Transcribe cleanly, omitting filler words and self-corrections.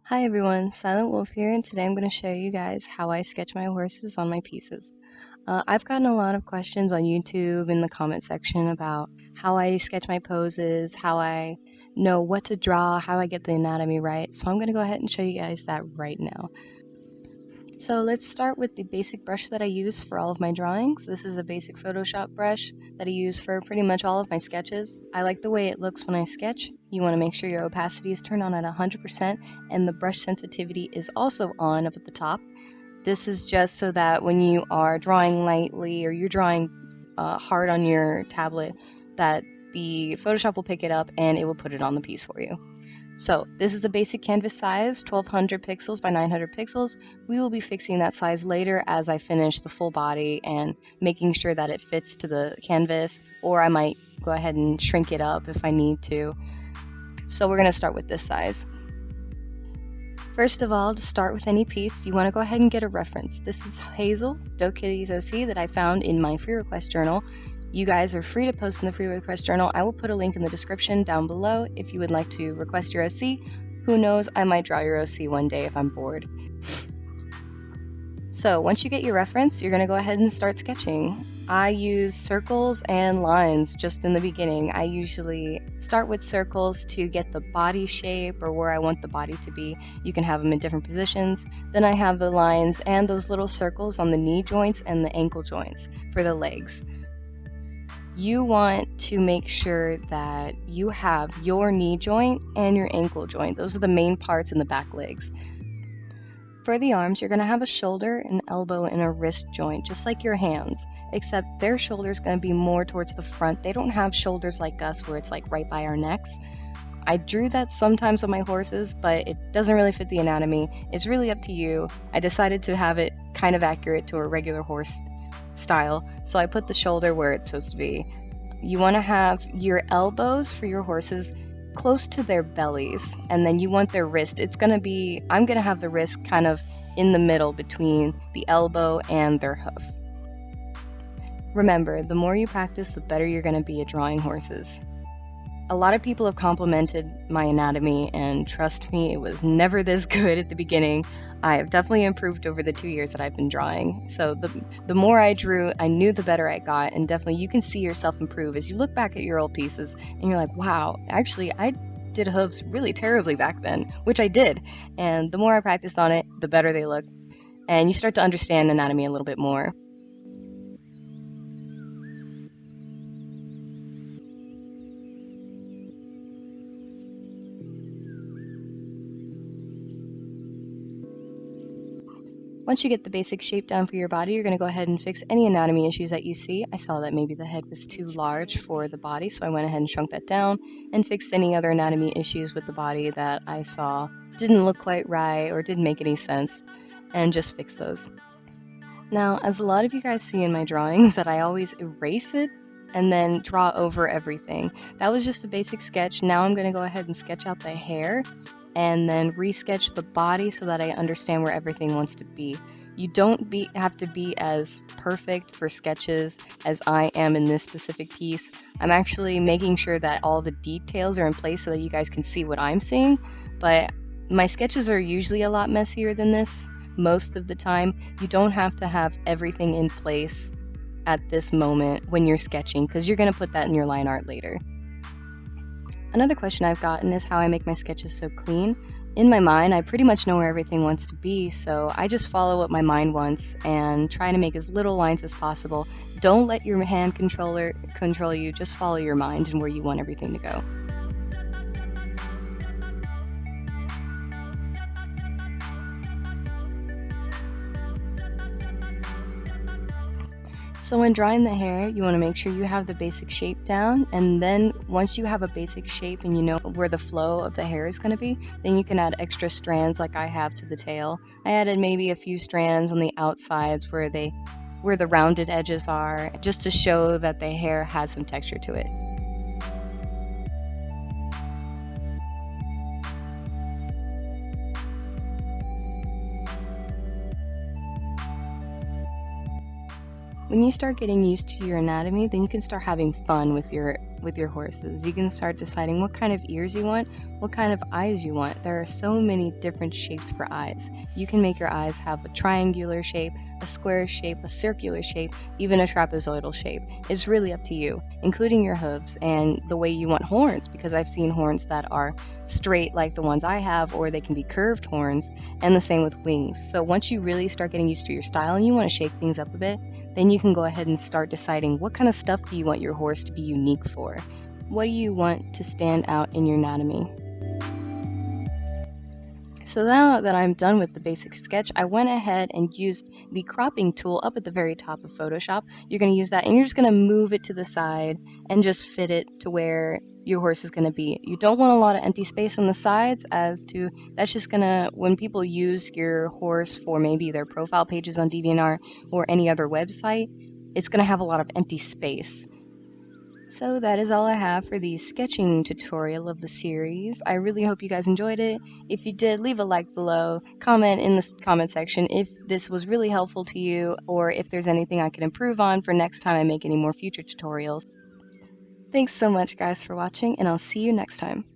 Hi everyone, Silentwulv here, and today I'm going to show you guys how I sketch my horses on my pieces. I've gotten a lot of questions on YouTube in the comment section about how I sketch my poses, how I know what to draw, how I get the anatomy right, so I'm going to go ahead and show you guys that right now. So let's start with the basic brush that I use for all of my drawings. This is a basic Photoshop brush that I use for pretty much all of my sketches. I like the way it looks when I sketch. You want to make sure your opacity is turned on at 100% and the brush sensitivity is also on up at the top. This is just so that when you are drawing lightly or you're drawing hard on your tablet, that the Photoshop will pick it up and it will put it on the piece for you. So this is a basic canvas size, 1200 pixels by 900 pixels. We will be fixing that size later as I finish the full body and making sure that it fits to the canvas, or I might go ahead and shrink it up if I need to. So we're going to start with this size. First of all, to start with any piece, you want to go ahead and get a reference. This is Hazel, Doe Kitties OC, that I found in my free request journal. You guys are free to post in the free request journal. I will put a link in the description down below if you would like to request your OC. Who knows, I might draw your OC one day if I'm bored. So once you get your reference, you're going to go ahead and start sketching. I use circles and lines just in the beginning. I usually start with circles to get the body shape or where I want the body to be. You can have them in different positions. Then I have the lines and those little circles on the knee joints and the ankle joints for the legs. You want to make sure that you have your knee joint and your ankle joint. Those are the main parts in the back legs. For the arms, you're going to have a shoulder, an elbow, and a wrist joint, just like your hands, except their shoulder is going to be more towards the front. They don't have shoulders like us where it's like right by our necks. I drew that sometimes on my horses, but it doesn't really fit the anatomy. It's really up to you. I decided to have it kind of accurate to a regular horse style, so I put the shoulder where it's supposed to be. You want to have your elbows for your horses close to their bellies, and then you want their wrist. I'm gonna have the wrist kind of in the middle between the elbow and their hoof. Remember, the more you practice, the better you're gonna be at drawing horses. A lot of people have complimented my anatomy, and trust me, it was never this good at the beginning. I have definitely improved over the 2 years that I've been drawing. So the more I drew, I knew the better I got, and definitely you can see yourself improve as you look back at your old pieces and you're like, wow, actually I did hooves really terribly back then, which I did. And the more I practiced on it, the better they look. And you start to understand anatomy a little bit more. Once you get the basic shape down for your body, you're going to go ahead and fix any anatomy issues that you see. I saw that maybe the head was too large for the body, so I went ahead and shrunk that down and fixed any other anatomy issues with the body that I saw didn't look quite right or didn't make any sense, and just fix those. Now, as a lot of you guys see in my drawings, that I always erase it and then draw over everything. That was just a basic sketch. Now I'm going to go ahead and sketch out the hair and then resketch the body so that I understand where everything wants to be. You don't have to be as perfect for sketches as I am in this specific piece. I'm actually making sure that all the details are in place so that you guys can see what I'm seeing, but my sketches are usually a lot messier than this most of the time. You don't have to have everything in place at this moment when you're sketching, because you're going to put that in your line art later. Another question I've gotten is how I make my sketches so clean. In my mind, I pretty much know where everything wants to be, so I just follow what my mind wants and try to make as little lines as possible. Don't let your hand control you, just follow your mind and where you want everything to go. So when drawing the hair, you want to make sure you have the basic shape down, and then once you have a basic shape and you know where the flow of the hair is going to be, then you can add extra strands like I have to the tail. I added maybe a few strands on the outsides where the rounded edges are, just to show that the hair has some texture to it. When you start getting used to your anatomy, then you can start having fun with your horses. You can start deciding what kind of ears you want, what kind of eyes you want. There are so many different shapes for eyes. You can make your eyes have a triangular shape, a square shape, a circular shape, even a trapezoidal shape. It's really up to you, including your hooves and the way you want horns, because I've seen horns that are straight like the ones I have, or they can be curved horns, and the same with wings. So once you really start getting used to your style and you want to shake things up a bit, then you can go ahead and start deciding what kind of stuff do you want your horse to be unique for? What do you want to stand out in your anatomy? So now that I'm done with the basic sketch, I went ahead and used the cropping tool up at the very top of Photoshop. You're going to use that and you're just going to move it to the side and just fit it to where your horse is going to be. You don't want a lot of empty space on the sides, as to that's just going to, when people use your horse for maybe their profile pages on DeviantArt or any other website, it's going to have a lot of empty space. So that is all I have for the sketching tutorial of the series. I really hope you guys enjoyed it. If you did, leave a like below, comment in the comment section if this was really helpful to you, or if there's anything I can improve on for next time I make any more future tutorials. Thanks so much guys for watching, and I'll see you next time.